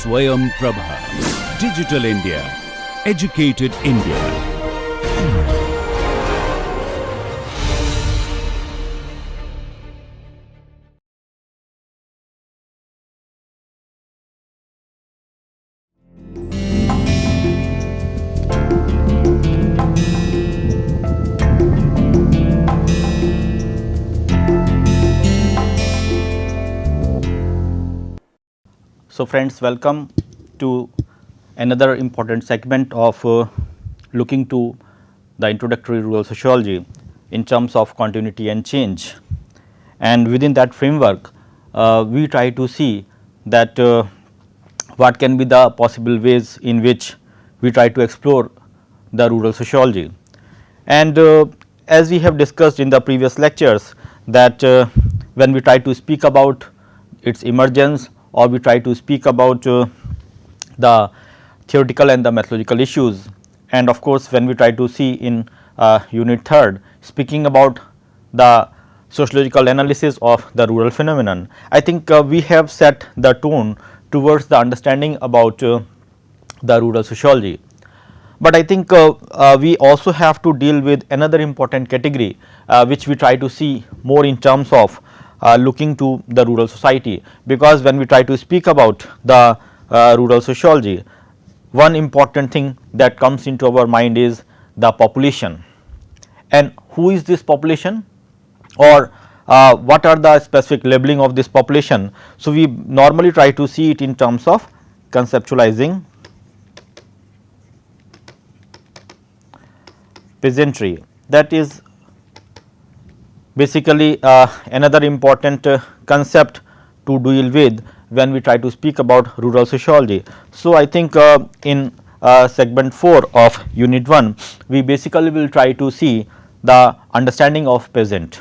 Swayam Prabha. Digital India. Educated India. So friends, welcome to another important segment of looking to the introductory rural sociology in terms of continuity and change. And within that framework, we try to see that what can be the possible ways in which we try to explore the rural sociology. And as we have discussed in the previous lectures, that when we try to speak about its emergence, or we try to speak about the theoretical and the methodological issues, and of course, when we try to see in unit 3rd speaking about the sociological analysis of the rural phenomenon, I think we have set the tone towards the understanding about the rural sociology. But I think we also have to deal with another important category which we try to see more in terms of looking to the rural society, because when we try to speak about the rural sociology, one important thing that comes into our mind is the population. And who is this population, or what are the specific labeling of this population? So, we normally try to see it in terms of conceptualizing peasantry. That is basically another important concept to deal with when we try to speak about rural sociology. So, I think in segment 4 of unit 1, we basically will try to see the understanding of peasant.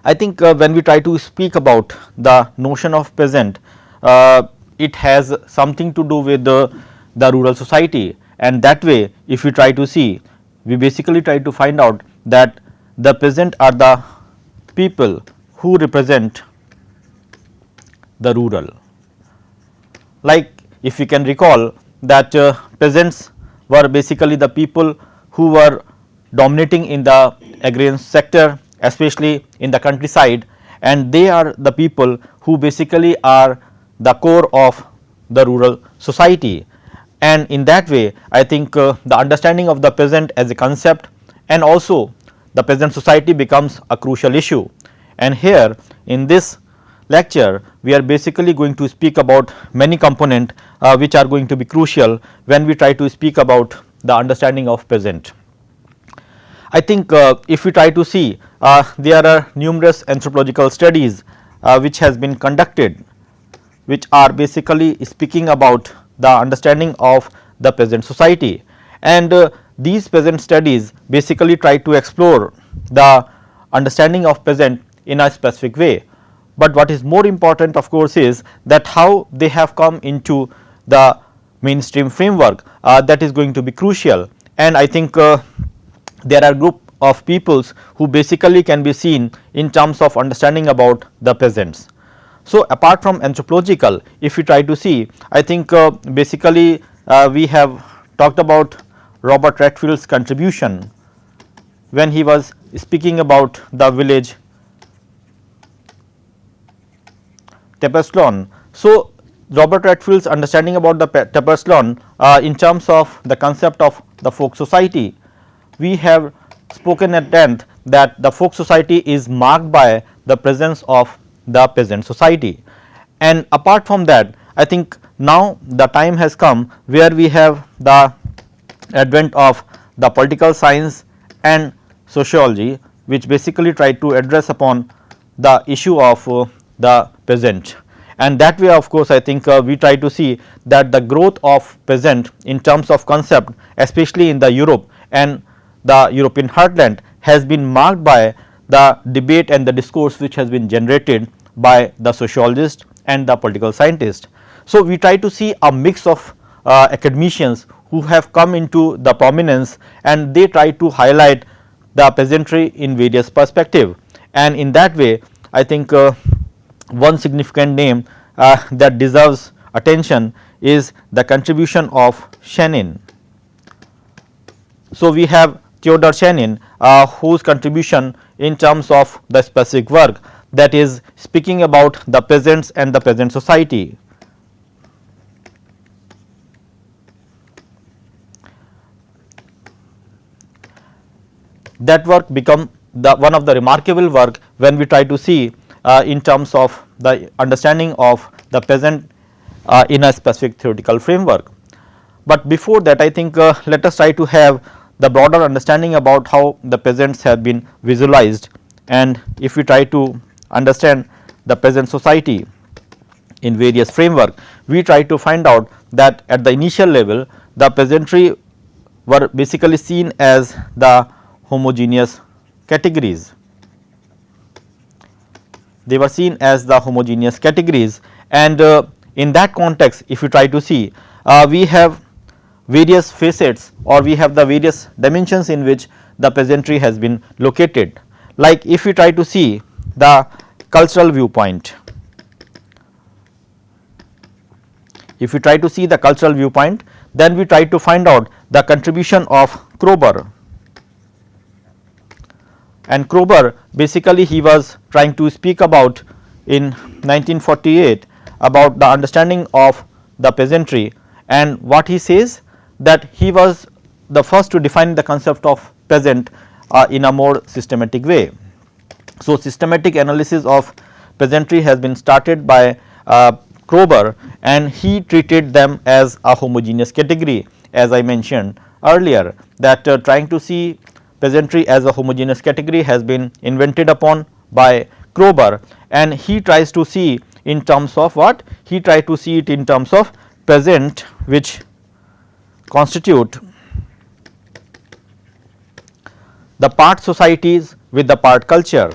I think when we try to speak about the notion of peasant, it has something to do with the rural society, and that way if we try to see, we basically try to find out that the peasant are the people who represent the rural. Like if we can recall that peasants were basically the people who were dominating in the agrarian sector, especially in the countryside, and they are the people who basically are the core of the rural society. And in that way, I think the understanding of the peasant as a concept and also the peasant society becomes a crucial issue. And here in this lecture, we are basically going to speak about many components which are going to be crucial when we try to speak about the understanding of peasant. I think if we try to see, there are numerous anthropological studies which has been conducted, which are basically speaking about the understanding of the peasant society, and these peasant studies basically try to explore the understanding of peasant in a specific way. But what is more important, of course, is that how they have come into the mainstream framework, that is going to be crucial. And I think there are group of peoples who basically can be seen in terms of understanding about the peasants. So, apart from anthropological, if we try to see, I think basically we have talked about Robert Redfield's contribution when he was speaking about the village Tapestlan. So, Robert Redfield's understanding about the Tapestlan in terms of the concept of the folk society, we have spoken at length that the folk society is marked by the presence of the peasant society. And apart from that, I think now the time has come where we have the advent of the political science and sociology, which basically try to address upon the issue of the peasant. And that way, of course, I think we try to see that the growth of peasant in terms of concept, especially in the Europe and the European heartland, has been marked by the debate and the discourse which has been generated by the sociologist and the political scientist. So, we try to see a mix of academicians who have come into the prominence, and they try to highlight the peasantry in various perspective. And in that way, I think one significant name that deserves attention is the contribution of Chenin. So, we have Theodor Chenin whose contribution in terms of the specific work, that is speaking about the peasants and the peasant society. That work become the one of the remarkable work when we try to see in terms of the understanding of the peasant in a specific theoretical framework. But before that, I think let us try to have the broader understanding about how the peasants have been visualized, and if we try to understand the peasant society in various framework, we try to find out that at the initial level the peasantry were basically seen as the homogeneous categories. They were seen as the homogeneous categories, and in that context, if you try to see, we have various facets, or we have the various dimensions in which the peasantry has been located. Like if we try to see the cultural viewpoint, if we try to see the cultural viewpoint, then we try to find out the contribution of Kroeber. And Kroeber, basically he was trying to speak about in 1948 about the understanding of the peasantry, and what he says, that he was the first to define the concept of peasant in a more systematic way. So, systematic analysis of peasantry has been started by Kroeber, and he treated them as a homogeneous category, as I mentioned earlier, that trying to see peasantry as a homogeneous category has been invented upon by Kroeber, and he tries to see in terms of what? He tried to see it in terms of peasant which constitute the part societies with the part culture,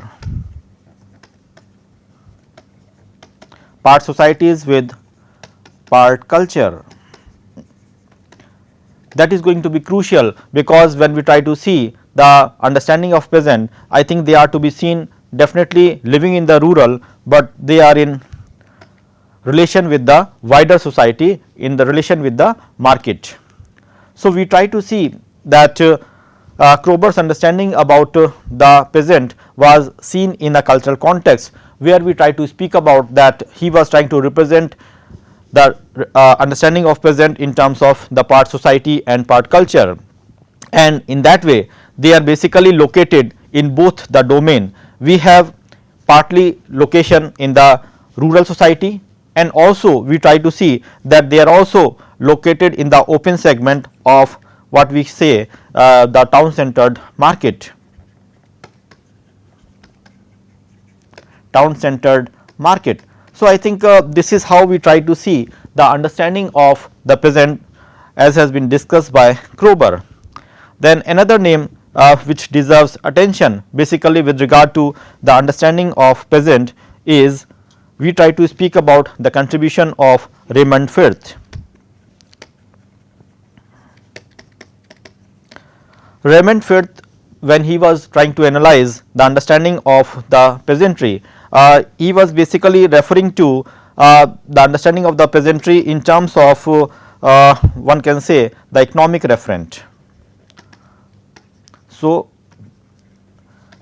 part societies with part culture. That is going to be crucial, because when we try to see the understanding of peasant, I think they are to be seen definitely living in the rural, but they are in relation with the wider society, in the relation with the market. So, we try to see that Kroeber's understanding about the peasant was seen in a cultural context, where we try to speak about that he was trying to represent the understanding of peasant in terms of the part society and part culture, and in that way they are basically located in both the domain. We have partly location in the rural society, and also we try to see that they are also located in the open segment of what we say the town centered market. Town centered market. So, I think this is how we try to see the understanding of the peasant as has been discussed by Kroeber. Then another name which deserves attention basically with regard to the understanding of peasant is, we try to speak about the contribution of Raymond Firth. Raymond Firth, when he was trying to analyze the understanding of the peasantry, he was basically referring to the understanding of the peasantry in terms of one can say the economic referent. So,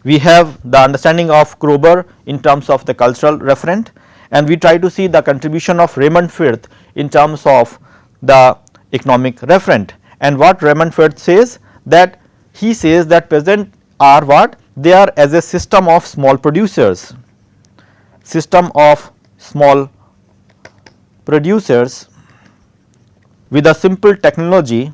we have the understanding of Kroeber in terms of the cultural referent, and we try to see the contribution of Raymond Firth in terms of the economic referent. And what Raymond Firth says, that he says that peasant are what? They are as a system of small producers, system of small producers with a simple technology,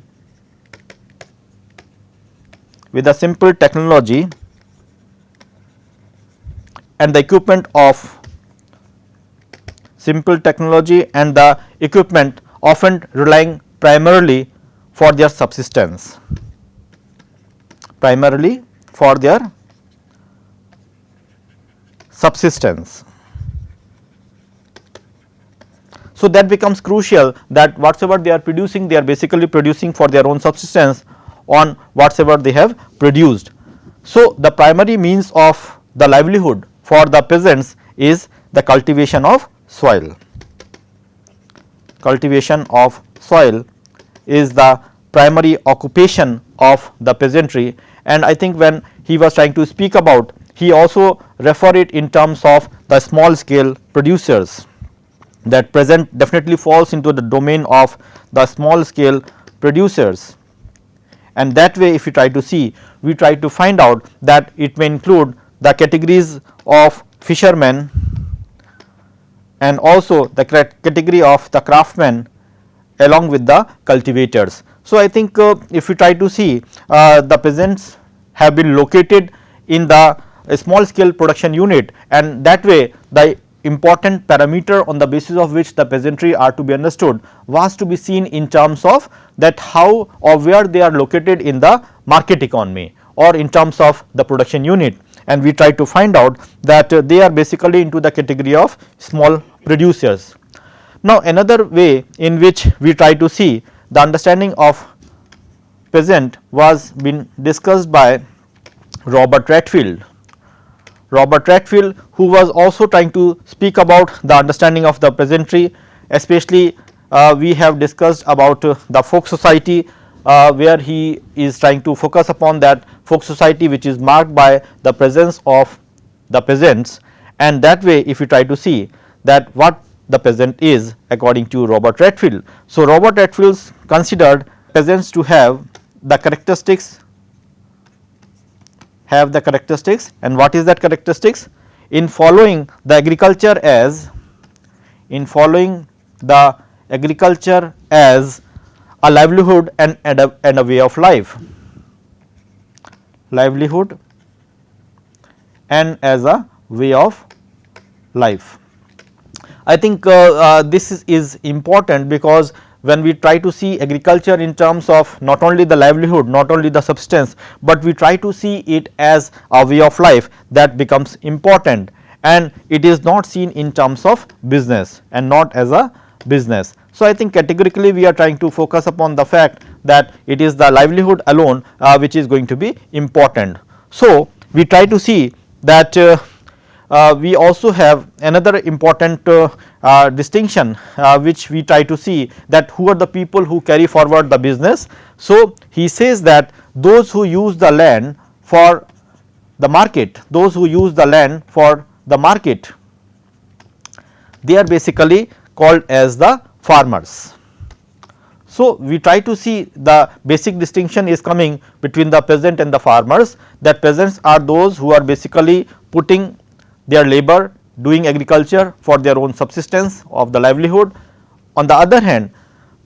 and the equipment of simple technology and the equipment often relying primarily for their subsistence, primarily for their subsistence. So, that becomes crucial, that whatsoever they are producing, they are basically producing for their own subsistence on whatsoever they have produced. So, the primary means of the livelihood for the peasants is the cultivation of soil. cultivation of soil is the primary occupation of the peasantry, and I think when he was trying to speak about, he also refer it in terms of the small scale producers. That peasant definitely falls into the domain of the small scale producers, and that way if you try to see, we try to find out that it may include the categories of fishermen and also the category of the craftsmen along with the cultivators. So, I think if you try to see, the peasants have been located in the small scale production unit, and that way the important parameter on the basis of which the peasantry are to be understood was to be seen in terms of that how or where they are located in the market economy or in terms of the production unit, and we try to find out that they are basically into the category of small producers. Now, another way in which we try to see the understanding of peasant was been discussed by Robert Redfield. Robert Redfield, who was also trying to speak about the understanding of the peasantry, especially we have discussed about the folk society, where he is trying to focus upon that folk society which is marked by the presence of the peasants, and that way if you try to see that what the peasant is according to Robert Redfield. So, Robert Redfield considered peasants to have the characteristics, and what is that characteristics? In following the agriculture as a livelihood and a way of life, livelihood and as a way of life. I think this is important, because when we try to see agriculture in terms of not only the livelihood, not only the substance, but we try to see it as a way of life, that becomes important, and it is not seen in terms of business and not as a business. So, I think categorically we are trying to focus upon the fact that it is the livelihood alone which is going to be important. So, we try to see that we also have another important distinction which we try to see, that who are the people who carry forward the business. So, he says that those who use the land for the market, they are basically called as the farmers. So, we try to see the basic distinction is coming between the peasant and the farmers, that peasants are those who are basically putting their labor, doing agriculture for their own subsistence of the livelihood. On the other hand,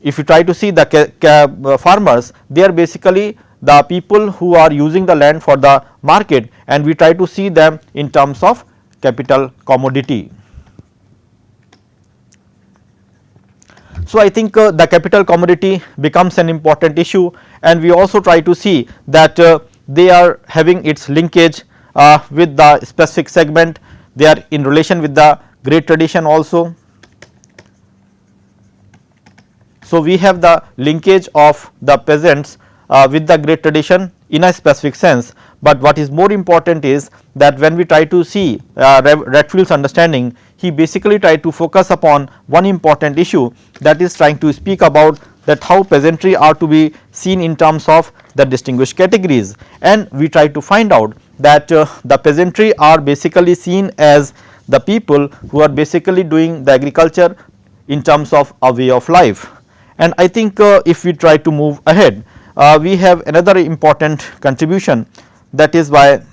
if you try to see the farmers, they are basically the people who are using the land for the market, and we try to see them in terms of capital commodity. So, I think the capital commodity becomes an important issue, and we also try to see that they are having its linkage with the specific segment, they are in relation with the great tradition also. So, we have the linkage of the peasants with the great tradition in a specific sense, but what is more important is that when we try to see Redfield's understanding, he basically tried to focus upon one important issue, that is trying to speak about that how peasantry are to be seen in terms of the distinguished categories, and we try to find out that the peasantry are basically seen as the people who are basically doing the agriculture in terms of a way of life. And I think if we try to move ahead, we have another important contribution, that is by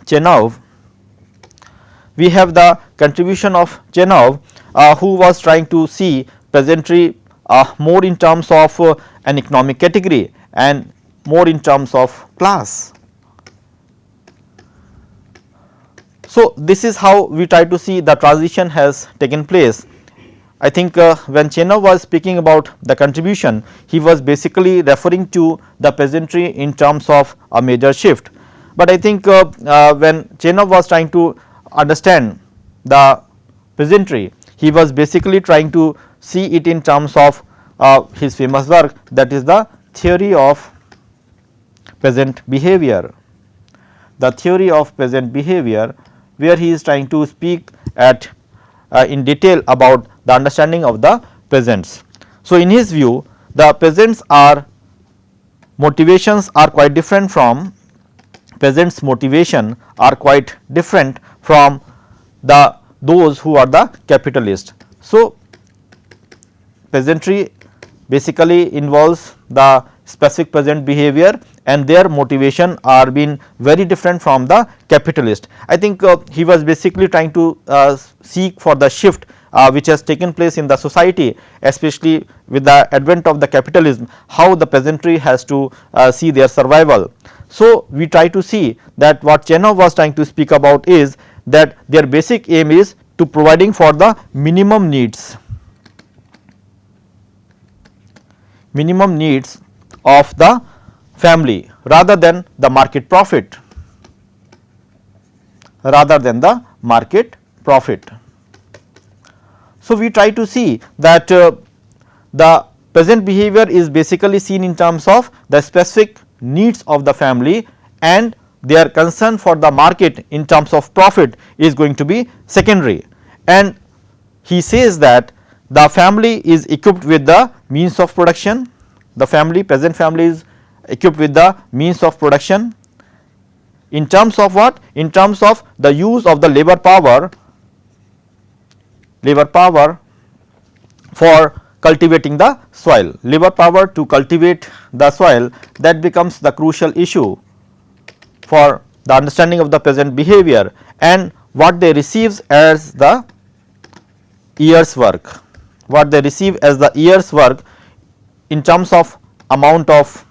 Chenov. We have the contribution of Chenov, who was trying to see peasantry more in terms of an economic category and more in terms of class. So, this is how we try to see the transition has taken place. I think when Chenov was speaking about the contribution, he was basically referring to the peasantry in terms of a major shift, but I think when Chenov was trying to understand the peasantry, he was basically trying to see it in terms of his famous work, that is the theory of peasant behavior. The theory of peasant behavior, where he is trying to speak at in detail about the understanding of the peasants. So, in his view the peasants are motivations are quite different from peasants motivation are quite different from those who are the capitalists. So, peasantry basically involves the specific peasant behavior and their motivation are being very different from the capitalist. I think he was basically trying to seek for the shift which has taken place in the society, especially with the advent of the capitalism, how the peasantry has to see their survival. So, we try to see that what Chenov was trying to speak about is that their basic aim is to providing for the minimum needs of the family rather than the market profit, So, we try to see that the peasant behavior is basically seen in terms of the specific needs of the family and their concern for the market in terms of profit is going to be secondary. And he says that the family is equipped with the means of production, the peasant family is equipped with the means of production in terms of what? In terms of the use of the labor power for cultivating the soil, labor power to cultivate the soil, that becomes the crucial issue for the understanding of the peasant behavior and what they receive as the year's work, in terms of amount of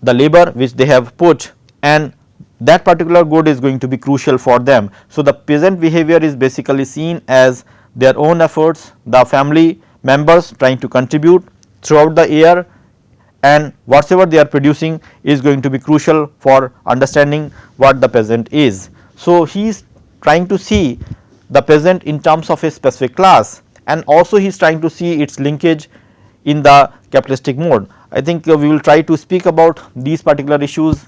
the labor which they have put, and that particular good is going to be crucial for them. So, the peasant behavior is basically seen as their own efforts, the family members trying to contribute throughout the year, and whatever they are producing is going to be crucial for understanding what the peasant is. So, he is trying to see the peasant in terms of a specific class, and also he is trying to see its linkage in the capitalistic mode. I think we will try to speak about these particular issues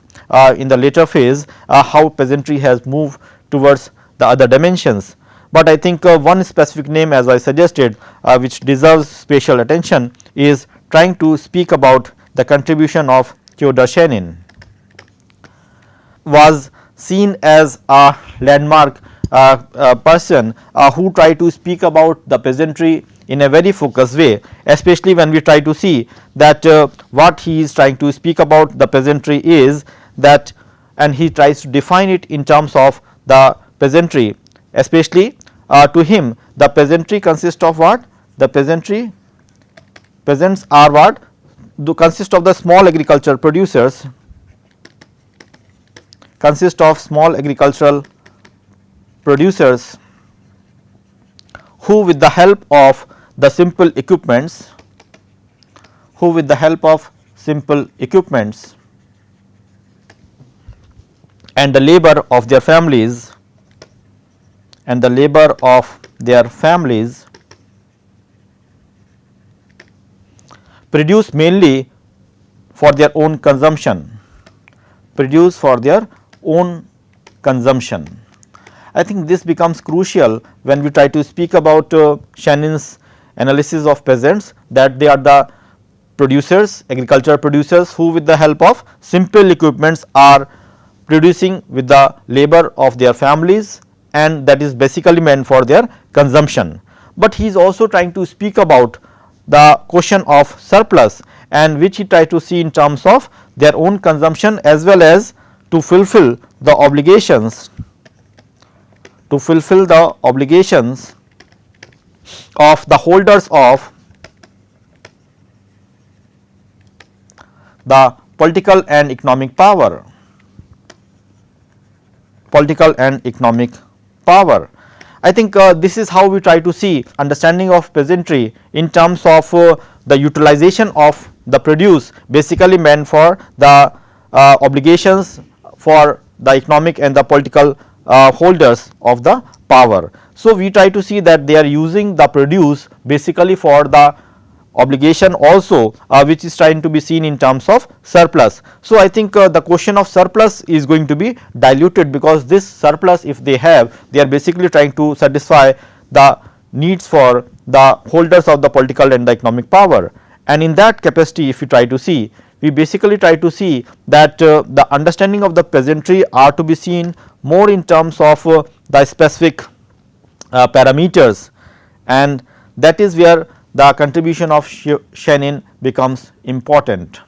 in the later phase, how peasantry has moved towards the other dimensions. But I think one specific name, as I suggested, which deserves special attention, is trying to speak about the contribution of Theodor Schenin. Was seen as a landmark person who tried to speak about the peasantry in a very focused way, especially when we try to see that what he is trying to speak about the peasantry is that, and he tries to define it in terms of the peasantry, especially to him the peasantry consists of what? The peasants are what? Consist of the small agricultural producers, who with the help of the simple equipments, and the labor of their families, produce mainly for their own consumption, I think this becomes crucial when we try to speak about Schenin's analysis of peasants, that they are the producers, agricultural producers, who with the help of simple equipments are producing with the labor of their families, and that is basically meant for their consumption. But he is also trying to speak about the question of surplus, and which he tried to see in terms of their own consumption as well as to fulfill the obligations of the holders of the political and economic power. I think this is how we try to see understanding of peasantry in terms of the utilization of the produce, basically meant for the obligations for the economic and the political holders of the power. So, we try to see that they are using the produce basically for the obligation also, which is trying to be seen in terms of surplus. So, I think the question of surplus is going to be diluted, because this surplus, if they have, they are basically trying to satisfy the needs for the holders of the political and the economic power. And in that capacity, if we try to see, we basically try to see that the understanding of the peasantry are to be seen more in terms of the specific parameters, and that is where the contribution of Shenin becomes important.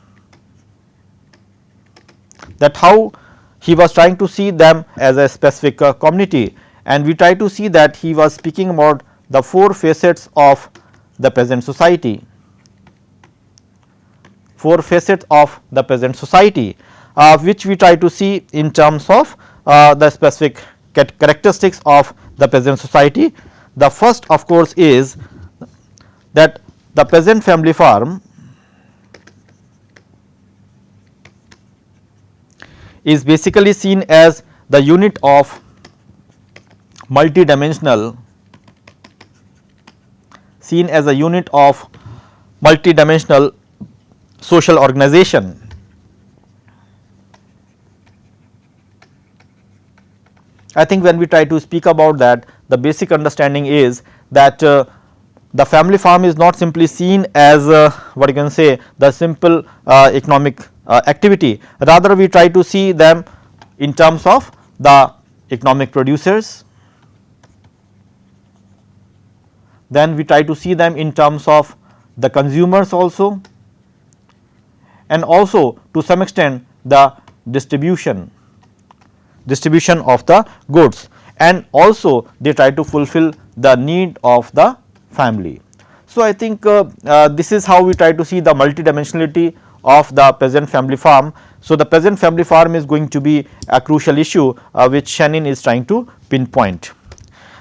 That how he was trying to see them as a specific community, and we try to see that he was speaking about the four facets of the peasant society. Four facets of the peasant society, which we try to see in terms of the specific characteristics of the peasant society. The first of course is that the peasant family farm is basically seen as the unit of multidimensional social organization. I think when we try to speak about that, the basic understanding is that the family farm is not simply seen as what you can say the simple economic activity, rather we try to see them in terms of the economic producers, then we try to see them in terms of the consumers also, and also to some extent the distribution of the goods, and also they try to fulfill the need of the family. So, I think this is how we try to see the multidimensionality of the peasant family farm. So, the peasant family farm is going to be a crucial issue which Shenin is trying to pinpoint.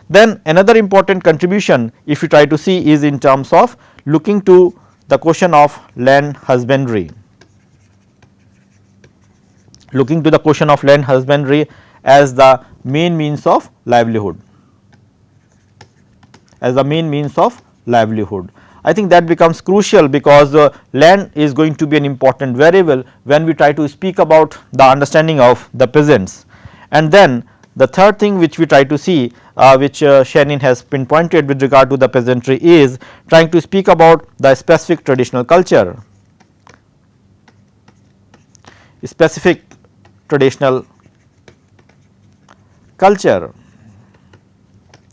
Then another important contribution, if you try to see, is in terms of looking to the question of land husbandry, as the main means of livelihood, I think that becomes crucial because land is going to be an important variable when we try to speak about the understanding of the peasants. And then the third thing which we try to see, which Shenin has pinpointed with regard to the peasantry, is trying to speak about the specific traditional culture,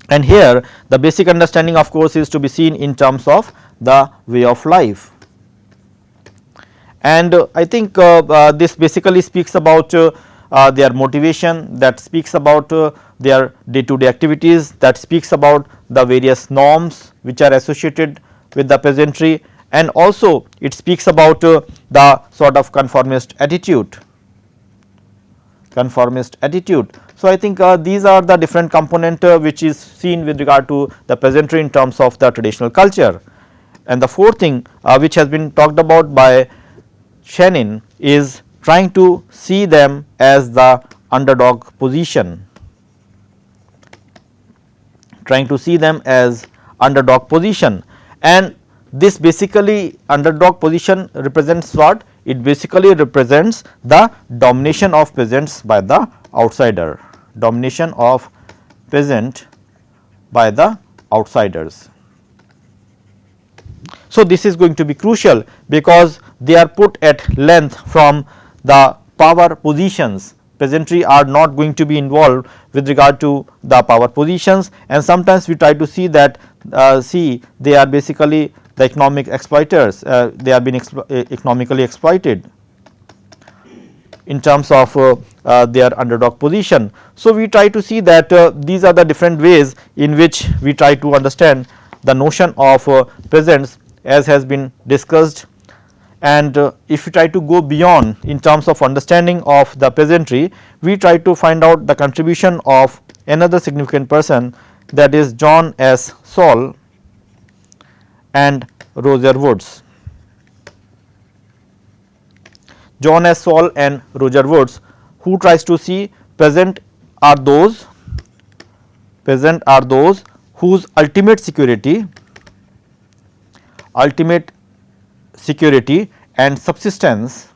and here the basic understanding of course is to be seen in terms of the way of life. And I think this basically speaks about their motivation, that speaks about their day to day activities, that speaks about the various norms which are associated with the peasantry, and also it speaks about the sort of conformist attitude. So, I think these are the different component which is seen with regard to the peasantry in terms of the traditional culture. And the fourth thing which has been talked about by Shenin is trying to see them as the underdog position, and this basically underdog position represents what? It basically represents the domination of peasants by the outsider, So, this is going to be crucial because they are put at length from the power positions. Peasantry are not going to be involved with regard to the power positions, and sometimes we try to see that they are basically the economic exploiters, they have been economically exploited in terms of their underdog position. So, we try to see that these are the different ways in which we try to understand the notion of peasants as has been discussed. And if we try to go beyond in terms of understanding of the peasantry, we try to find out the contribution of another significant person, that is John S. Saul and Roger Woods. John S. Saul and Roger Woods, who tries to see peasant are those whose ultimate security and subsistence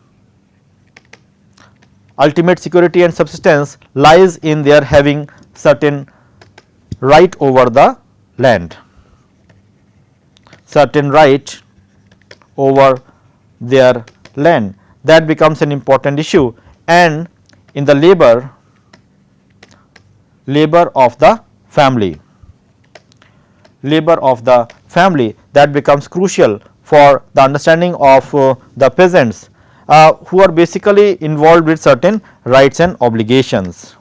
lies in their having certain right over the land. certain right over their land. That becomes an important issue, and in the labor of the family, that becomes crucial for the understanding of the peasants who are basically involved with certain rights and obligations.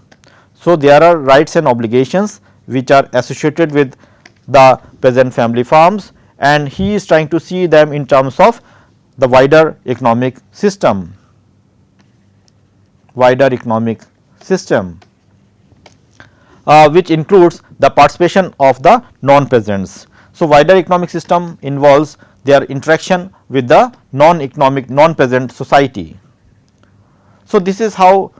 So, there are rights and obligations which are associated with the peasant family farms, and he is trying to see them in terms of the wider economic system, which includes the participation of the non-peasants. So, wider economic system involves their interaction with the non-peasant society. So, this is how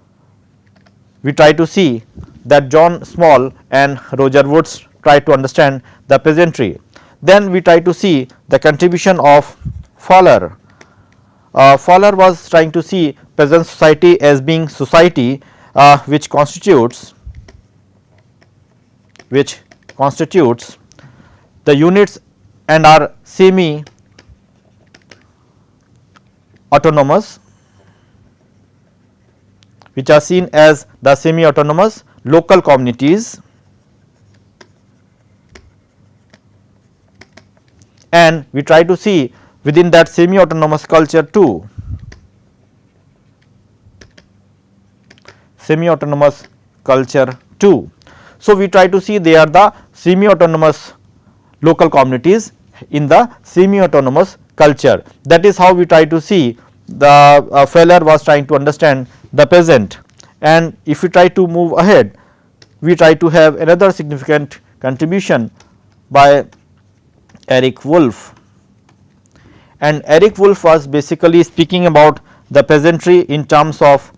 we try to see that John Small and Roger Woods try to understand the peasantry. Then we try to see the contribution of Fowler. Fowler was trying to see peasant society as being society which constitutes the units and are semi autonomous, which are seen as the semi autonomous local communities, and we try to see within that semi autonomous culture too, So, we try to see they are the semi autonomous local communities in the semi autonomous culture. That is how we try to see the Fowler was trying to understand the peasant. And if we try to move ahead, we try to have another significant contribution by Eric Wolf, and Eric Wolf was basically speaking about the peasantry in terms of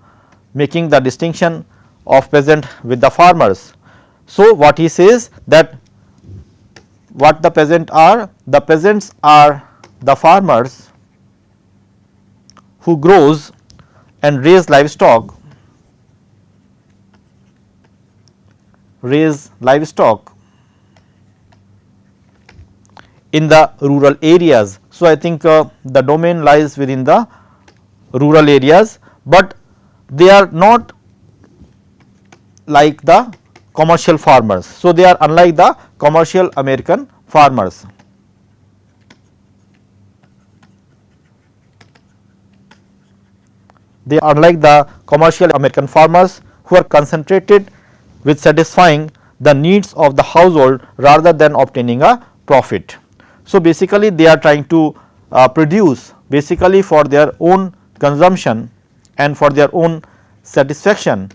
making the distinction of peasant with the farmers. So, what he says that what the peasant are? The peasants are the farmers who grows and raise livestock in the rural areas. So, I think the domain lies within the rural areas, but they are not like the commercial farmers. So, they are unlike the commercial American farmers. They are unlike the commercial American farmers who are concentrated with satisfying the needs of the household rather than obtaining a profit. So, basically they are trying to produce basically for their own consumption and for their own satisfaction,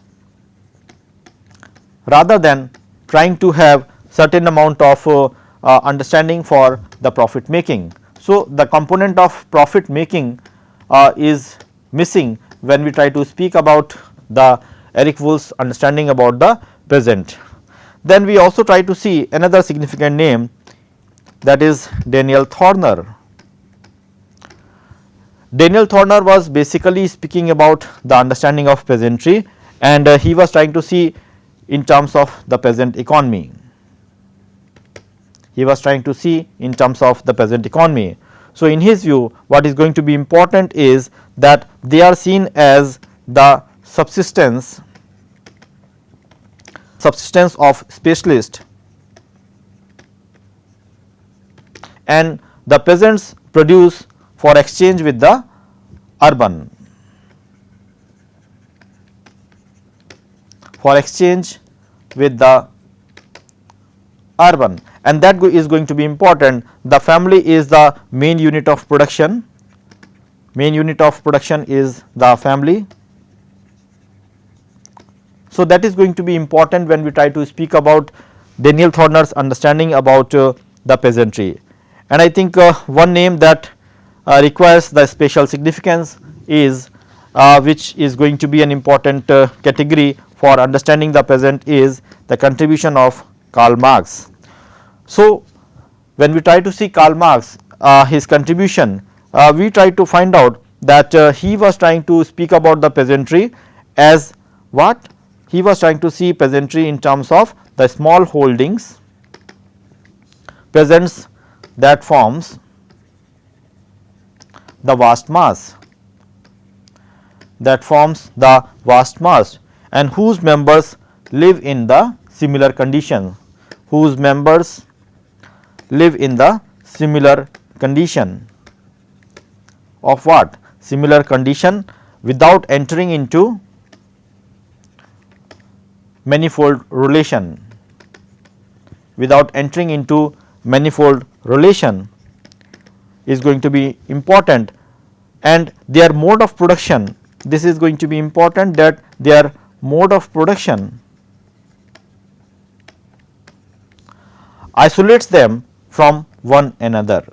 rather than trying to have certain amount of understanding for the profit making. So, the component of profit making is missing when we try to speak about the Eric Wolf's understanding about the peasant. Then we also try to see another significant name, that is Daniel Thorner. Daniel Thorner was basically speaking about the understanding of peasantry, and he was trying to see in terms of the peasant economy. So, in his view, what is going to be important is that they are seen as the subsistence of specialists, and the peasants produce for exchange with the urban, and that is going to be important. The family is the main unit of production, is the family. So, that is going to be important when we try to speak about Daniel Thorner's understanding about the peasantry. And I think one name that requires the special significance is which is going to be an important category for understanding the peasant is the contribution of Karl Marx. So, when we try to see Karl Marx, his contribution, we try to find out that he was trying to speak about the peasantry as what? He was trying to see peasantry in terms of the small holdings, peasants that forms the vast mass, that forms the vast mass, and whose members live in the similar condition, whose members live in the similar condition of what? Similar condition without entering into manifold relation, without entering into manifold relation is going to be important, and their mode of production, this is going to be important, that their mode of production isolates them from one another,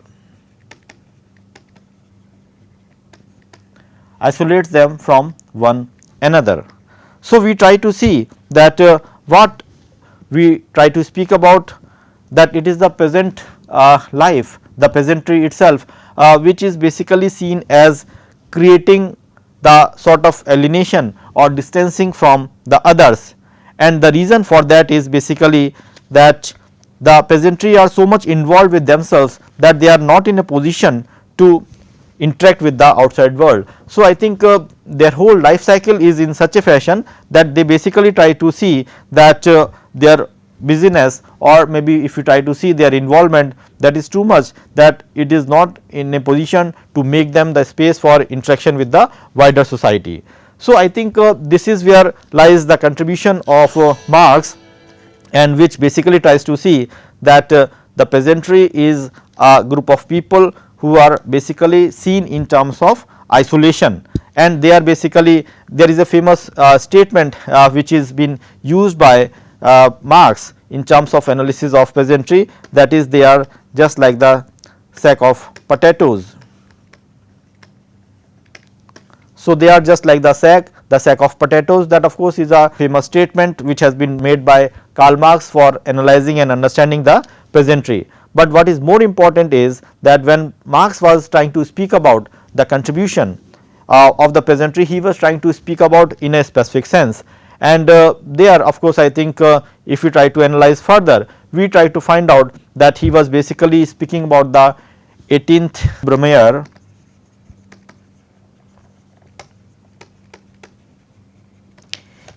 isolates them from one another. So, we try to see that what we try to speak about, that it is the peasant life, the peasantry itself, which is basically seen as creating the sort of alienation or distancing from the others, and the reason for that is basically that the peasantry are so much involved with themselves that they are not in a position to interact with the outside world. So, I think their whole life cycle is in such a fashion that they basically try to see that their busyness, or maybe if you try to see their involvement, that is too much, that it is not in a position to make them the space for interaction with the wider society. So, I think this is where lies the contribution of Marx, and which basically tries to see that the peasantry is a group of people who are basically seen in terms of isolation, and they are basically, there is a famous statement which is been used by Marx in terms of analysis of peasantry, that is, they are just like the sack of potatoes. So, they are just like the sack of potatoes. That of course, is a famous statement which has been made by Karl Marx for analyzing and understanding the peasantry. But what is more important is that when Marx was trying to speak about the contribution of the peasantry, he was trying to speak about in a specific sense, and there of course, I think if we try to analyze further, we try to find out that he was basically speaking about the 18th Brumaire,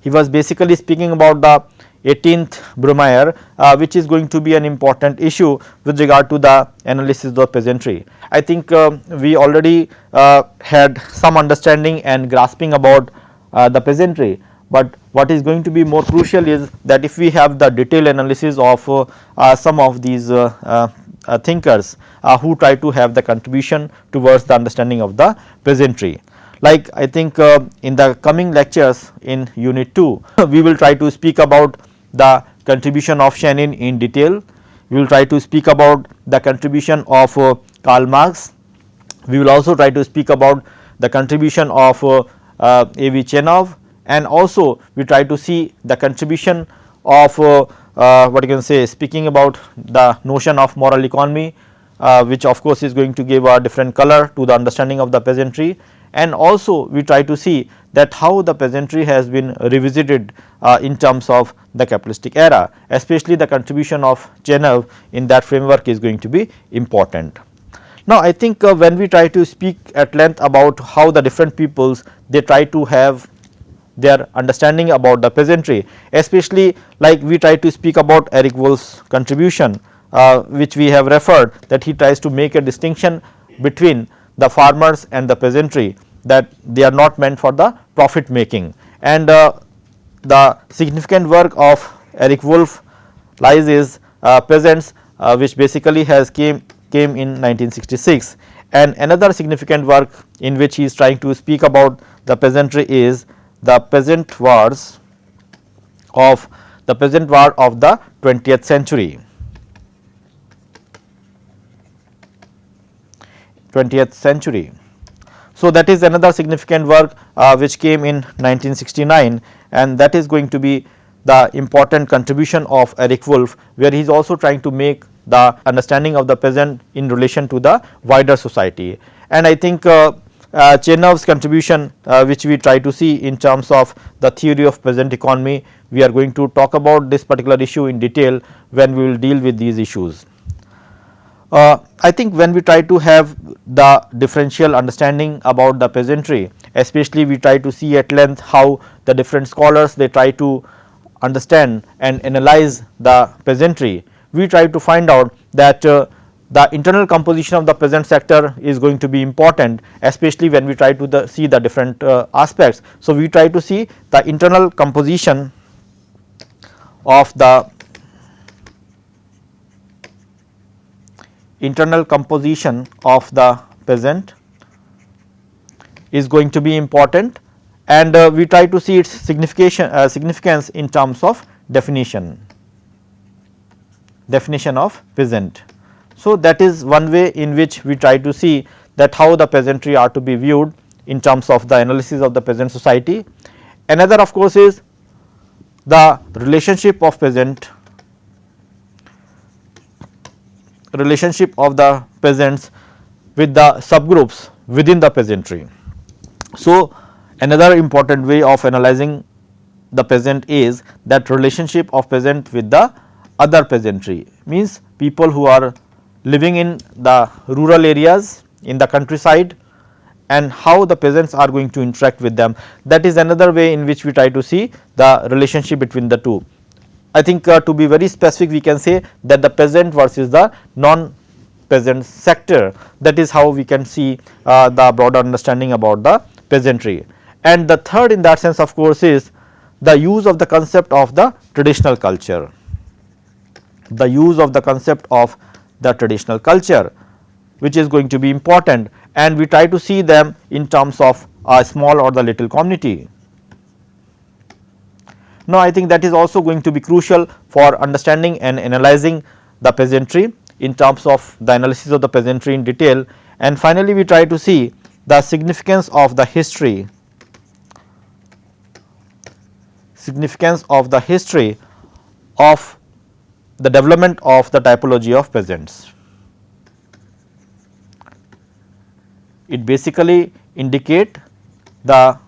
he was basically speaking about the 18th Brumaire, which is going to be an important issue with regard to the analysis of peasantry. I think we already had some understanding and grasping about the peasantry, but what is going to be more crucial is that if we have the detailed analysis of some of these thinkers who try to have the contribution towards the understanding of the peasantry. Like I think in the coming lectures in unit 2, we will try to speak about the contribution of Chenin in detail. We will try to speak about the contribution of Karl Marx. We will also try to speak about the contribution of A.V. Chenov, and also we try to see the contribution of what you can say, speaking about the notion of moral economy, which of course is going to give a different color to the understanding of the peasantry. And also we try to see that how the peasantry has been revisited in terms of the capitalistic era, especially the contribution of Chenov in that framework is going to be important. Now, I think when we try to speak at length about how the different peoples they try to have their understanding about the peasantry, especially like we try to speak about Eric Wolf's contribution, which we have referred, that he tries to make a distinction between the farmers and the peasantry, that they are not meant for the profit making. And the significant work of Eric Wolf lies is Peasants, which basically has came in 1966, and another significant work in which he is trying to speak about the peasantry is the peasant wars of the 20th century. 20th century. So, that is another significant work which came in 1969, and that is going to be the important contribution of Eric Wolf, where he is also trying to make the understanding of the peasant in relation to the wider society. And I think Chenov's contribution, which we try to see in terms of the theory of peasant economy, we are going to talk about this particular issue in detail when we will deal with these issues. I think when we try to have the differential understanding about the peasantry, especially we try to see at length how the different scholars they try to understand and analyze the peasantry. We try to find out that the internal composition of the peasant sector is going to be important, especially when we try to see the different aspects. So, we try to see the internal composition of the peasant is going to be important, and we try to see its significance in terms of definition of peasant. So, that is one way in which we try to see that how the peasantry are to be viewed in terms of the analysis of the peasant society. Another of course is the relationship of the peasants with the subgroups within the peasantry. So, another important way of analyzing the peasant is that relationship of peasant with the other peasantry, means people who are living in the rural areas in the countryside and how the peasants are going to interact with them. That is another way in which we try to see the relationship between the two. I think to be very specific, we can say that the peasant versus the non peasant sector, that is how we can see the broader understanding about the peasantry. And the third in that sense of course is the use of the concept of the traditional culture, which is going to be important, and we try to see them in terms of a small or the little community. Now, I think that is also going to be crucial for understanding and analyzing the peasantry in terms of the analysis of the peasantry in detail. And finally, we try to see the significance of the history of the development of the typology of peasants. It basically indicate the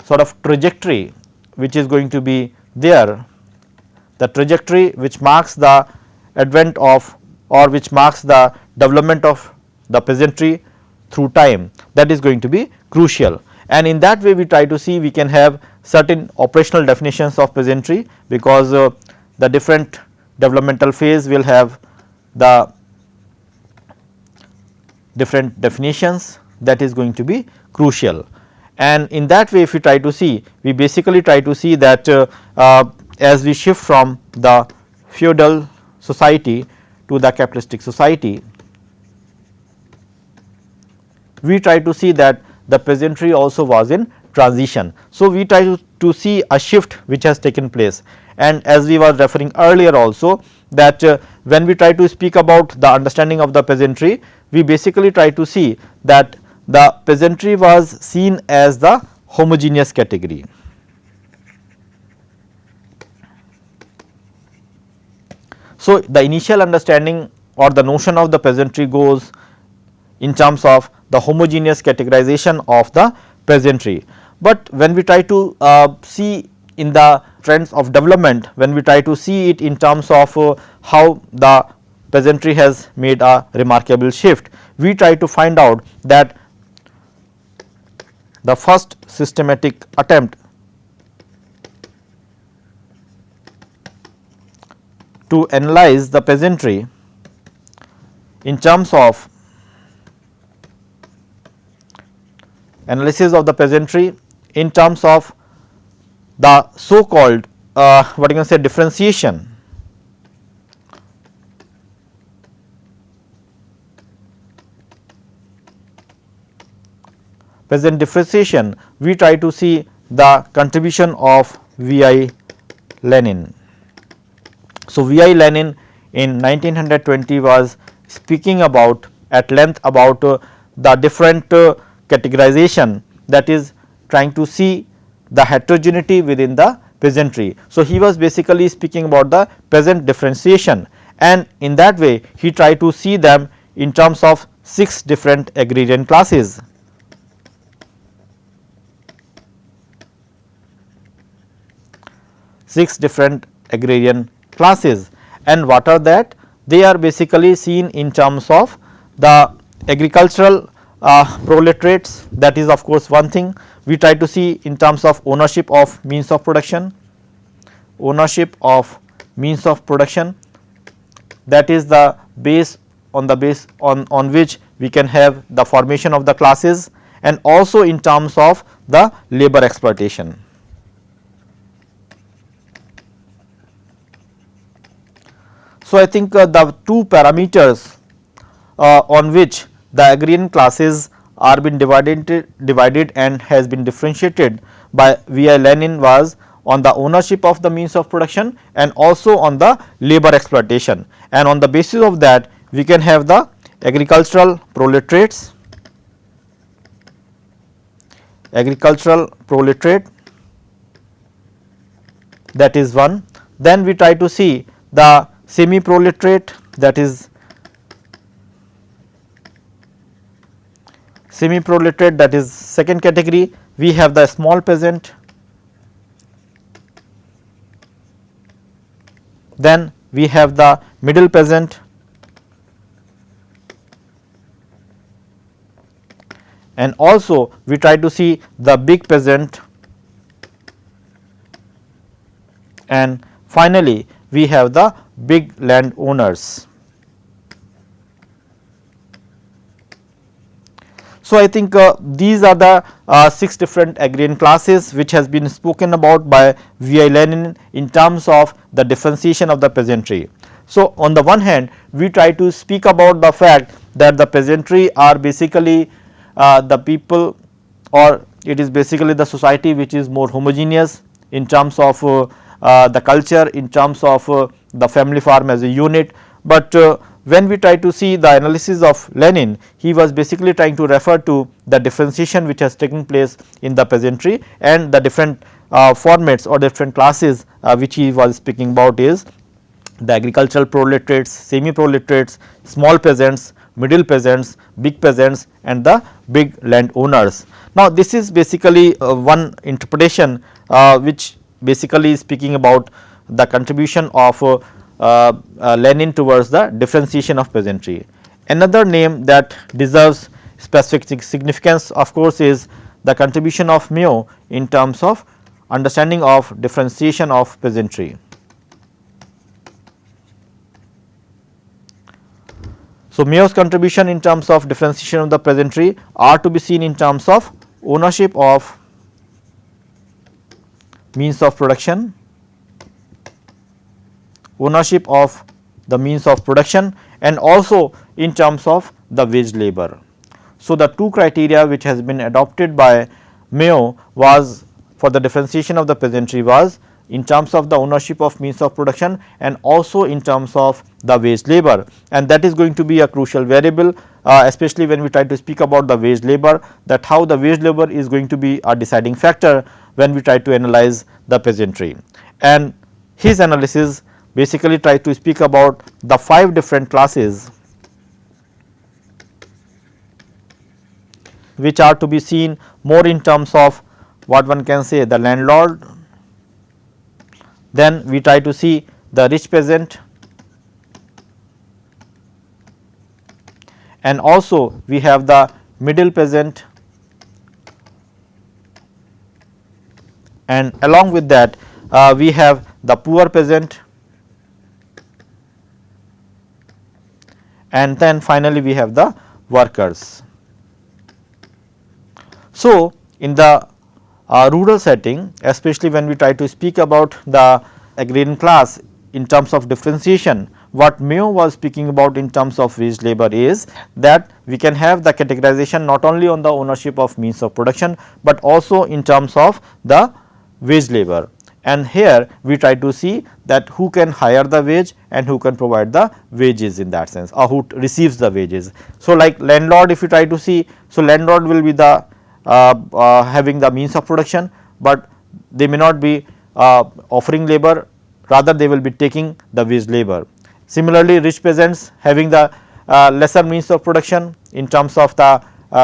sort of trajectory which is going to be there, the trajectory which marks the advent of or which marks the development of the peasantry through time, that is going to be crucial. And in that way we try to see we can have certain operational definitions of peasantry, because the different developmental phase will have the different definitions, that is going to be crucial. And in that way if we try to see, we basically try to see that as we shift from the feudal society to the capitalistic society, we try to see that the peasantry also was in transition. So, we try to see a shift which has taken place, and as we were referring earlier also that when we try to speak about the understanding of the peasantry, we basically try to see that the peasantry was seen as the homogeneous category. So, the initial understanding or the notion of the peasantry goes in terms of the homogeneous categorization of the peasantry. But when we try to see in the trends of development, when we try to see it in terms of how the peasantry has made a remarkable shift, we try to find out that the first systematic attempt to analyze the peasantry in terms of analysis of the peasantry in terms of the so called what you can say differentiation, peasant differentiation, we try to see the contribution of V.I. Lenin. So, V.I. Lenin in 1920 was speaking about at length about the different categorization, that is trying to see the heterogeneity within the peasantry. So, he was basically speaking about the peasant differentiation, and in that way he tried to see them in terms of 6 different agrarian classes. And what are that? They are basically seen in terms of the agricultural proletariats, that is of course one thing. We try to see in terms of ownership of means of production, ownership of means of production, that is the base on which we can have the formation of the classes, and also in terms of the labor exploitation. So, I think the two parameters on which the agrarian classes are been divided and has been differentiated by V. I. Lenin was on the ownership of the means of production and also on the labor exploitation, and on the basis of that we can have the agricultural proletariat, that is one. Then we try to see the semi proletariat, that is second category. We have the small peasant, then we have the middle peasant, and also we try to see the big peasant, and finally we have the big landowners. So, I think these are the 6 different agrarian classes which has been spoken about by V. I. Lenin in terms of the differentiation of the peasantry. So, on the one hand we try to speak about the fact that the peasantry are basically the people, or it is basically the society which is more homogeneous in terms of the culture, in terms of the family farm as a unit. But when we try to see the analysis of Lenin, he was basically trying to refer to the differentiation which has taken place in the peasantry, and the different formats or different classes which he was speaking about is the agricultural proletariats, semi proletariats, small peasants, middle peasants, big peasants, and the big landowners. Now, this is basically one interpretation which basically is speaking about the contribution of Lenin towards the differentiation of peasantry. Another name that deserves specific significance of course is the contribution of Mayo in terms of understanding of differentiation of peasantry. So, Mayo's contribution in terms of differentiation of the peasantry are to be seen in terms of ownership of means of production, ownership of the means of production, and also in terms of the wage labor. So, the two criteria which has been adopted by Mayo was for the differentiation of the peasantry was in terms of the ownership of means of production and also in terms of the wage labor, and that is going to be a crucial variable especially when we try to speak about the wage labor, that how the wage labor is going to be a deciding factor when we try to analyze the peasantry. And his analysis basically try to speak about the 5 different classes which are to be seen more in terms of what one can say the landlord, then we try to see the rich peasant, and also we have the middle peasant, and along with that we have the poor peasant, and then finally we have the workers. So, in the rural setting, especially when we try to speak about the agrarian class in terms of differentiation, what Mayo was speaking about in terms of wage labor is that we can have the categorization not only on the ownership of means of production, but also in terms of the wage labor. And here we try to see that who can hire the wage and who can provide the wages in that sense, or who receives the wages. So, like landlord, if you try to see, so landlord will be the having the means of production, but they may not be offering labor, rather they will be taking the wage labor. Similarly, rich peasants having the lesser means of production in terms of the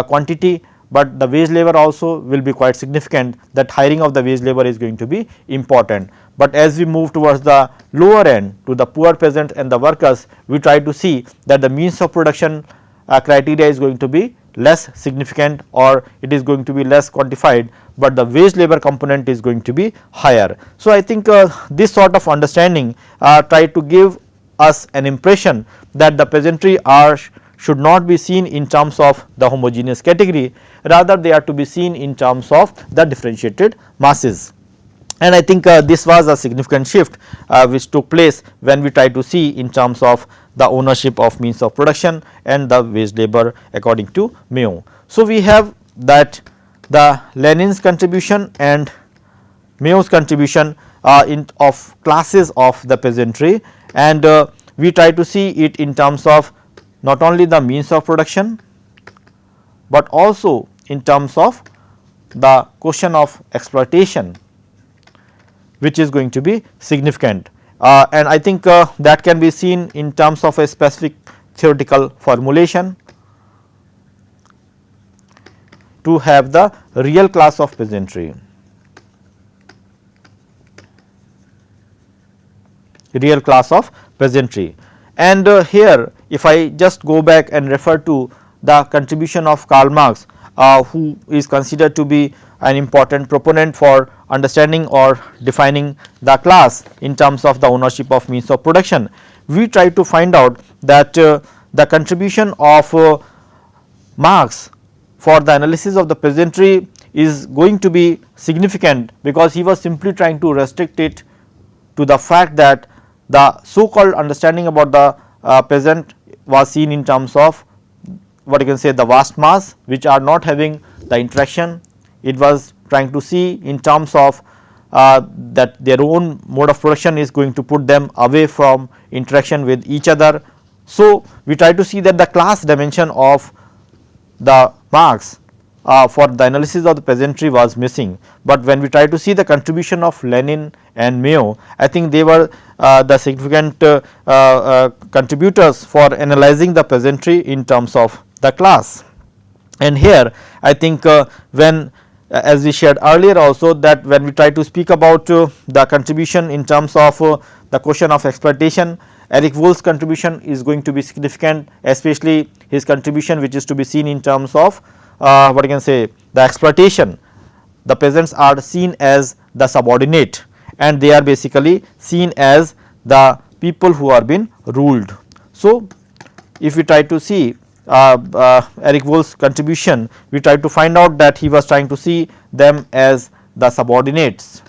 quantity, but the wage labor also will be quite significant, that hiring of the wage labor is going to be important. But as we move towards the lower end to the poor peasant and the workers, we try to see that the means of production criteria is going to be less significant or it is going to be less quantified, but the wage labor component is going to be higher. So, I think this sort of understanding try to give us an impression that the peasantry should not be seen in terms of the homogeneous category, rather they are to be seen in terms of the differentiated masses. And I think this was a significant shift which took place when we try to see in terms of the ownership of means of production and the wage labor according to Mayo. So, we have that the Lenin's contribution and Mayo's contribution of classes of the peasantry, and we try to see it in terms of not only the means of production, but also in terms of the question of exploitation, which is going to be significant. And I think that can be seen in terms of a specific theoretical formulation to have the real class of peasantry. Real class of peasantry. And here if I just go back and refer to the contribution of Karl Marx, who is considered to be an important proponent for understanding or defining the class in terms of the ownership of means of production, we try to find out that the contribution of Marx for the analysis of the peasantry is going to be significant, because he was simply trying to restrict it to the fact that the so called understanding about the peasant was seen in terms of what you can say the vast mass which are not having the interaction. It was trying to see in terms of that their own mode of production is going to put them away from interaction with each other. So, we try to see that the class dimension of the Marx for the analysis of the peasantry was missing, but when we try to see the contribution of Lenin and Mayo, I think they were the significant contributors for analyzing the peasantry in terms of the class. And here I think when as we shared earlier also, that when we try to speak about the contribution in terms of the question of exploitation, Eric Wolf's contribution is going to be significant, especially his contribution which is to be seen in terms of what you can say the exploitation. The peasants are seen as the subordinate, and they are basically seen as the people who are being ruled. So, if we try to see Eric Wolf's contribution, we try to find out that he was trying to see them as the subordinates,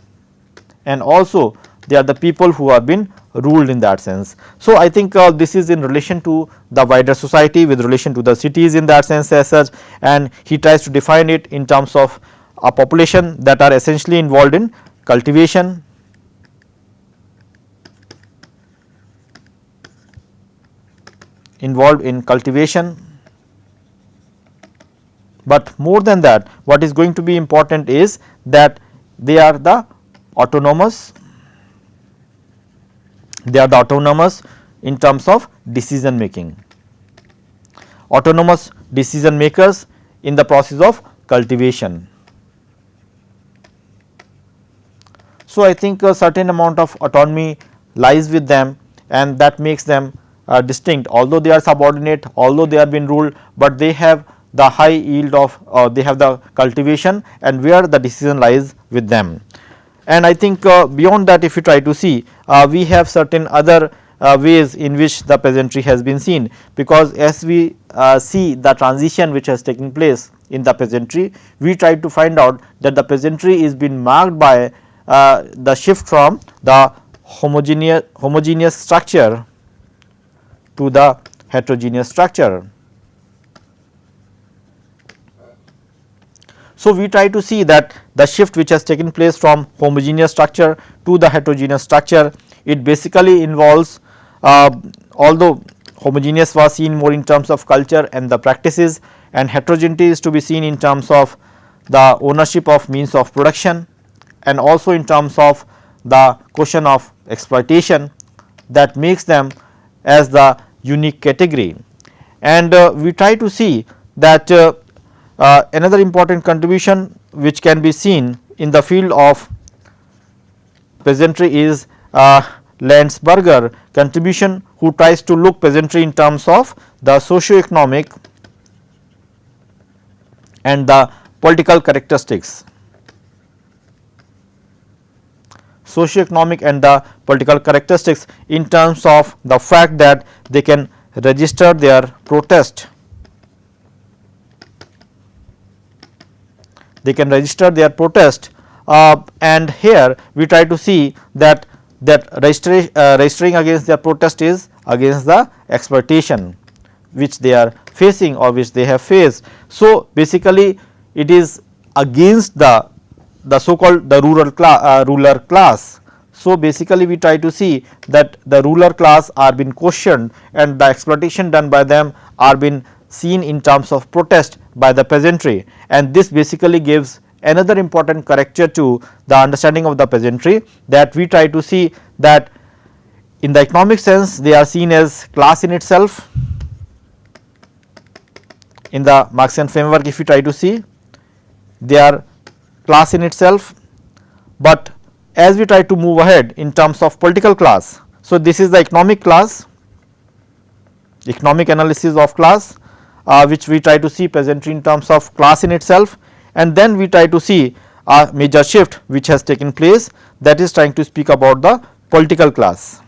and also they are the people who have been ruled in that sense. So, I think this is in relation to the wider society with relation to the cities in that sense as such, and he tries to define it in terms of a population that are essentially involved in cultivation, but more than that what is going to be important is that they are the autonomous, in terms of decision making, autonomous decision makers in the process of cultivation. So, I think a certain amount of autonomy lies with them, and that makes them distinct, although they are subordinate, although they are being ruled, but they have the high yield of they have the cultivation and where the decision lies with them. And I think beyond that, if you try to see, we have certain other ways in which the peasantry has been seen, because as we see the transition which has taken place in the peasantry, we try to find out that the peasantry is being marked by the shift from the homogeneous structure to the heterogeneous structure. So, we try to see that the shift which has taken place from homogeneous structure to the heterogeneous structure, it basically involves, although homogeneous was seen more in terms of culture and the practices, and heterogeneity is to be seen in terms of the ownership of means of production, and also in terms of the question of exploitation, that makes them as the unique category. And we try to see that another important contribution which can be seen in the field of peasantry is Landsberger contribution, who tries to look peasantry in terms of the socio-economic and the political characteristics. Socio-economic and the political characteristics in terms of the fact that they can register their protest. They can register their protest, and here we try to see that registering against their protest is against the exploitation which they are facing or which they have faced. So, basically it is against the so called the ruler class. So, basically we try to see that the ruler class are being questioned and the exploitation done by them are being seen in terms of protest by the peasantry, and this basically gives another important character to the understanding of the peasantry, that we try to see that in the economic sense they are seen as class in itself. In the Marxian framework, if we try to see, they are class in itself, but as we try to move ahead in terms of political class. So, this is the economic class, economic analysis of class, which we try to see peasantry in terms of class in itself, and then we try to see a major shift which has taken place, that is trying to speak about the political class.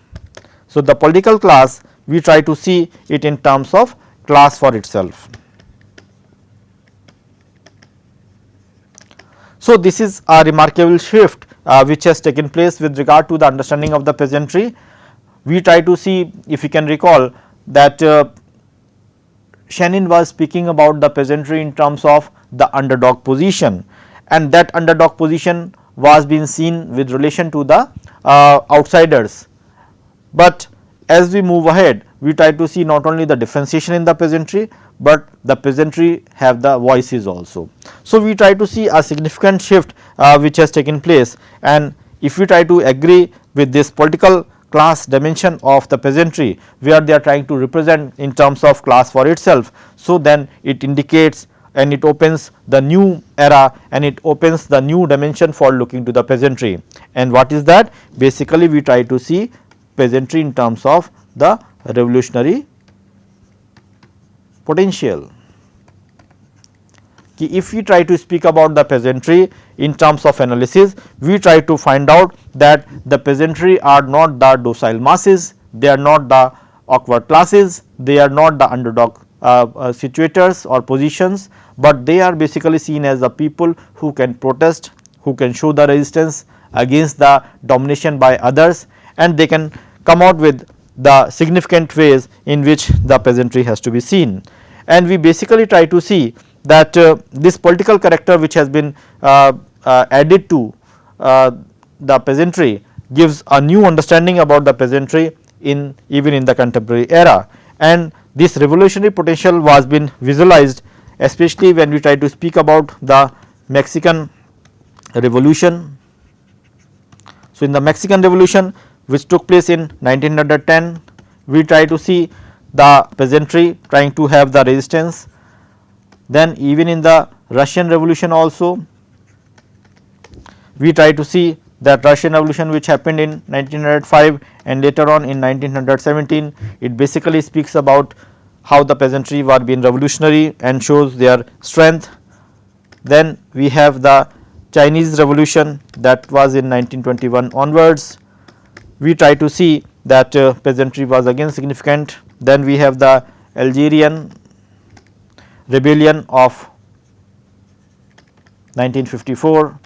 So, the political class we try to see it in terms of class for itself. So, this is a remarkable shift which has taken place with regard to the understanding of the peasantry. We try to see, if you can recall, that Chenin was speaking about the peasantry in terms of the underdog position, and that underdog position was being seen with relation to the outsiders. But as we move ahead, we try to see not only the differentiation in the peasantry, but the peasantry have the voices also. So, we try to see a significant shift which has taken place, and if we try to agree with this political class dimension of the peasantry, where they are trying to represent in terms of class for itself. So, then it indicates and it opens the new era and it opens the new dimension for looking to the peasantry. And what is that? Basically, we try to see peasantry in terms of the revolutionary potential. If we try to speak about the peasantry in terms of analysis, we try to find out that the peasantry are not the docile masses, they are not the awkward classes, they are not the underdog situators or positions, but they are basically seen as the people who can protest, who can show the resistance against the domination by others, and they can come out with the significant ways in which the peasantry has to be seen. And we basically try to see that this political character which has been added to the peasantry gives a new understanding about the peasantry in even in the contemporary era, and this revolutionary potential was been visualized, especially when we try to speak about the Mexican Revolution. So, in the Mexican Revolution which took place in 1910, we try to see the peasantry trying to have the resistance. Then even in the Russian Revolution also, we try to see that Russian Revolution which happened in 1905 and later on in 1917, it basically speaks about how the peasantry were being revolutionary and shows their strength. Then we have the Chinese Revolution, that was in 1921 onwards. We try to see that peasantry was again significant. Then we have the Algerian rebellion of 1954,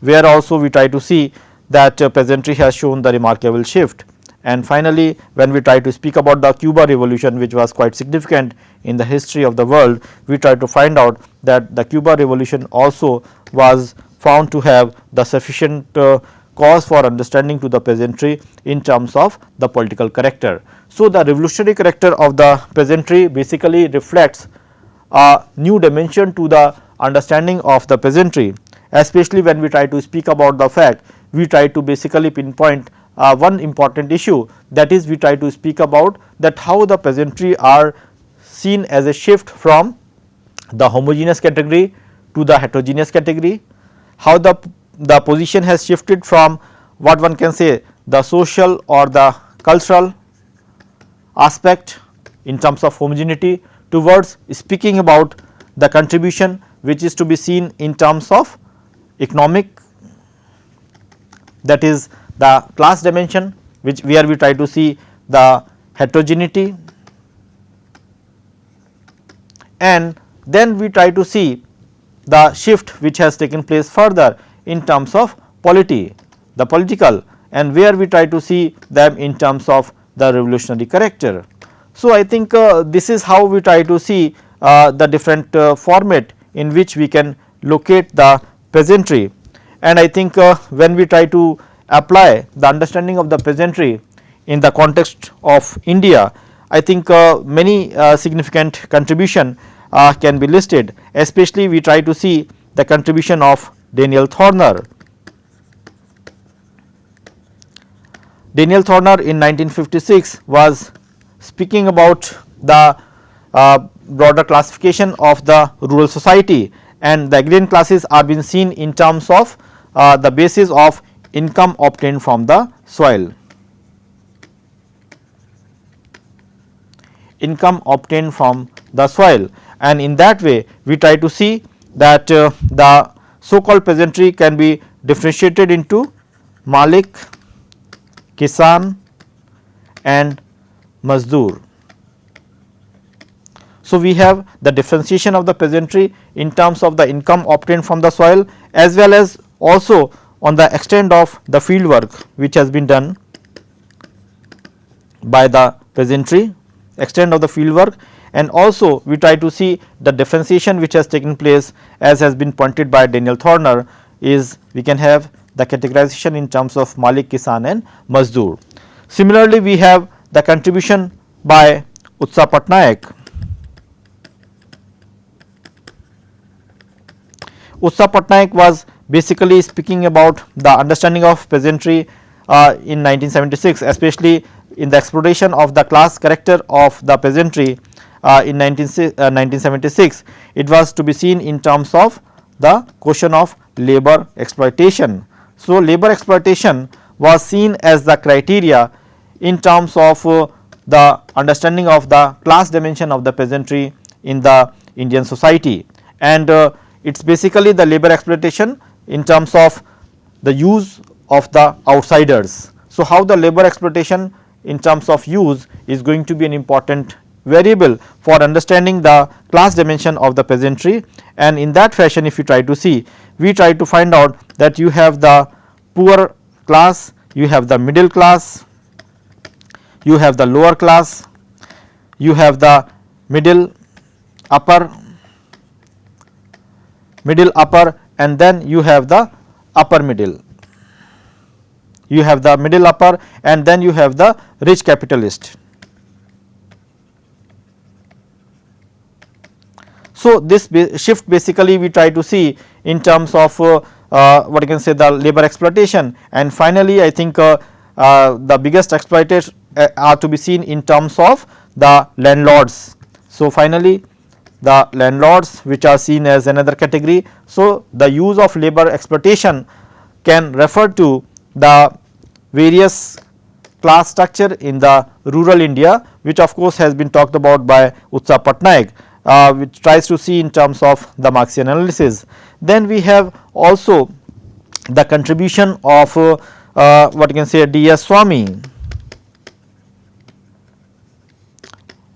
where also we try to see that peasantry has shown the remarkable shift. And finally, when we try to speak about the Cuba Revolution, which was quite significant in the history of the world, we try to find out that the Cuba Revolution also was found to have the sufficient cause for understanding to the peasantry in terms of the political character. So, the revolutionary character of the peasantry basically reflects a new dimension to the understanding of the peasantry, especially when we try to speak about the fact, we try to basically pinpoint one important issue, that is we try to speak about that how the peasantry are seen as a shift from the homogeneous category to the heterogeneous category, how the position has shifted from what one can say the social or the cultural aspect in terms of homogeneity towards speaking about the contribution which is to be seen in terms of economic, that is the class dimension, which where we try to see the heterogeneity, and then we try to see the shift which has taken place further in terms of polity, the political, and where we try to see them in terms of the revolutionary character. So, I think this is how we try to see the different format in which we can locate the peasantry, and I think when we try to apply the understanding of the peasantry in the context of India, I think many significant contribution can be listed, especially we try to see the contribution of Daniel Thorner. Daniel Thorner in 1956 was speaking about the broader classification of the rural society, and the agrarian classes are being seen in terms of the basis of income obtained from the soil. Income obtained from the soil, and in that way we try to see that the so called peasantry can be differentiated into Malik, Kisan and Mazdoor. So, we have the differentiation of the peasantry in terms of the income obtained from the soil, as well as also on the extent of the field work which has been done by the peasantry, extent of the field work, and also we try to see the differentiation which has taken place, as has been pointed by Daniel Thorner, is we can have the categorization in terms of Malik, Kisan and Mazdoor. Similarly, we have the contribution by Utsa Patnaik. Utsa Patnaik was basically speaking about the understanding of peasantry in 1976, especially in the exploration of the class character of the peasantry in 1976. It was to be seen in terms of the question of labor exploitation. So, labor exploitation was seen as the criteria in terms of the understanding of the class dimension of the peasantry in the Indian society, and it is basically the labor exploitation in terms of the use of the outsiders. So, how the labor exploitation in terms of use is going to be an important variable for understanding the class dimension of the peasantry, and in that fashion if you try to see, we try to find out that you have the poor class, you have the middle class, you have the lower class, you have the middle upper, and then you have the upper middle. You have the middle upper, and then you have the rich capitalist. So, this shift basically we try to see in terms of what you can say the labor exploitation, and finally, I think the biggest exploiters are to be seen in terms of the landlords. So, finally, the landlords which are seen as another category. So, the use of labor exploitation can refer to the various class structure in the rural India, which of course has been talked about by Utsa Patnaik, which tries to see in terms of the Marxian analysis. Then we have also the contribution of what you can say D.S. Swamy,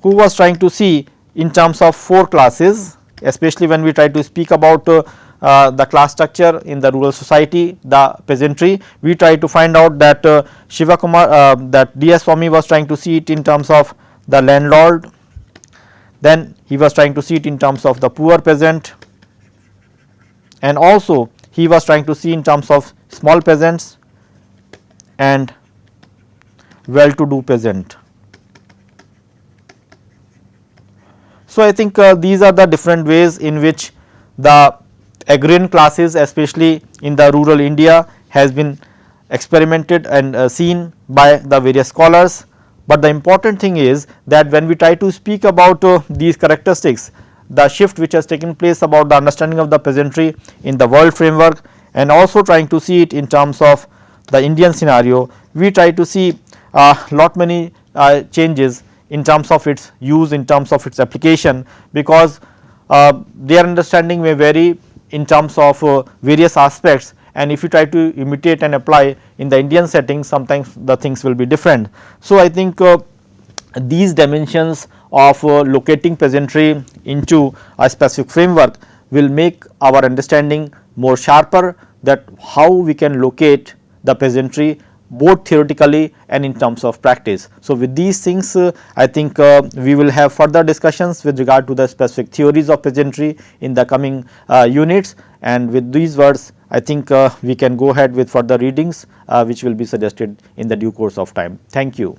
who was trying to see in terms of 4 classes, especially when we try to speak about the class structure in the rural society, the peasantry. We try to find out that Shiva Kumar, that D.S. Swamy was trying to see it in terms of the landlord, then he was trying to see it in terms of the poor peasant, and also he was trying to see in terms of small peasants and well to do peasant. So, I think these are the different ways in which the agrarian classes, especially in the rural India, has been experimented and seen by the various scholars. But the important thing is that when we try to speak about these characteristics, the shift which has taken place about the understanding of the peasantry in the world framework, and also trying to see it in terms of the Indian scenario, we try to see lot many changes in terms of its use, in terms of its application, because their understanding may vary in terms of various aspects, and if you try to imitate and apply in the Indian setting, sometimes the things will be different. So, I think these dimensions of locating peasantry into a specific framework will make our understanding more sharper, that how we can locate the peasantry both theoretically and in terms of practice. So, with these things I think we will have further discussions with regard to the specific theories of peasantry in the coming units, and with these words I think we can go ahead with further readings which will be suggested in the due course of time. Thank you.